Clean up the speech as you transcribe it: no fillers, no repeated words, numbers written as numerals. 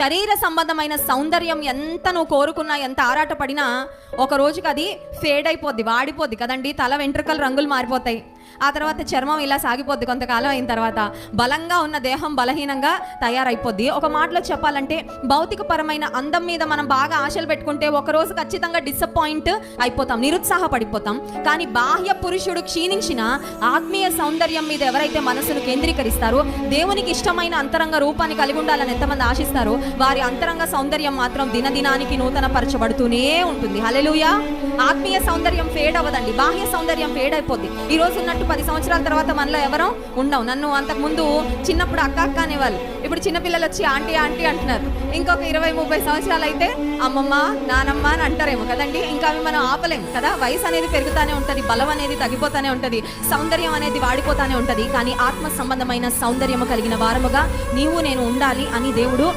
శరీర సంబంధమైన సౌందర్యం ఎంత నువ్వు కోరుకున్నా, ఎంత ఆరాటపడినా ఒక రోజుకి అది ఫేడ్ అయిపోద్ది, వాడిపోద్ది కదండి. తల వెంట్రుకలు రంగులు మారిపోతాయి, ఆ తర్వాత చర్మం ఇలా సాగిపోద్ది. కొంతకాలం అయిన తర్వాత బలంగా ఉన్న దేహం బలహీనంగా తయారైపోద్ది. ఒక మాటలో చెప్పాలంటే భౌతికపరమైన అందం మీద మనం బాగా ఆశలు పెట్టుకుంటే ఒకరోజు ఖచ్చితంగా డిసప్పాయింట్ అయిపోతాం, నిరుత్సాహపడిపోతాం. కానీ బాహ్య పురుషుడు క్షీణించిన ఆత్మీయ సౌందర్యం మీద ఎవరైతే మనసును కేంద్రీకరిస్తారో, దేవునికి ఇష్టమైన అంతరంగ రూపాన్ని కలిగి ఉండాలని ఎంతమంది ఆశిస్తారో వారి అంతరంగ సౌందర్యం మాత్రం దినదినానికి నూతన పరచబడుతూనే ఉంటుంది. హల్లెలూయా. ఆత్మీయ సౌందర్యం ఫేడ్ అవ్వదండి, బాహ్య సౌందర్యం ఫేడ్ అయిపోద్ది. ఈ రోజు ఉన్నట్టు 10 సంవత్సరాల తర్వాత మనలో ఎవరో ఉండవు. నన్ను అంతకుముందు చిన్నప్పుడు అక్క అక్క అనేవాళ్ళు, ఇప్పుడు చిన్నపిల్లలు వచ్చి ఆంటీ ఆంటీ అంటున్నారు. ఇంకొక 20-30 సంవత్సరాలు అయితే అమ్మమ్మ నానమ్మ అని అంటారేమో కదండి. ఇంకా అవి మనం ఆపలేం కదా. వయసు అనేది పెరుగుతానే ఉంటుంది, బలం అనేది తగ్గిపోతానే ఉంటుంది, సౌందర్యం అనేది వాడిపోతానే ఉంటుంది. కానీ ఆత్మ సంబంధమైన సౌందర్యం కలిగిన వారముగా నీవు నేను ఉండాలి అని దేవుడు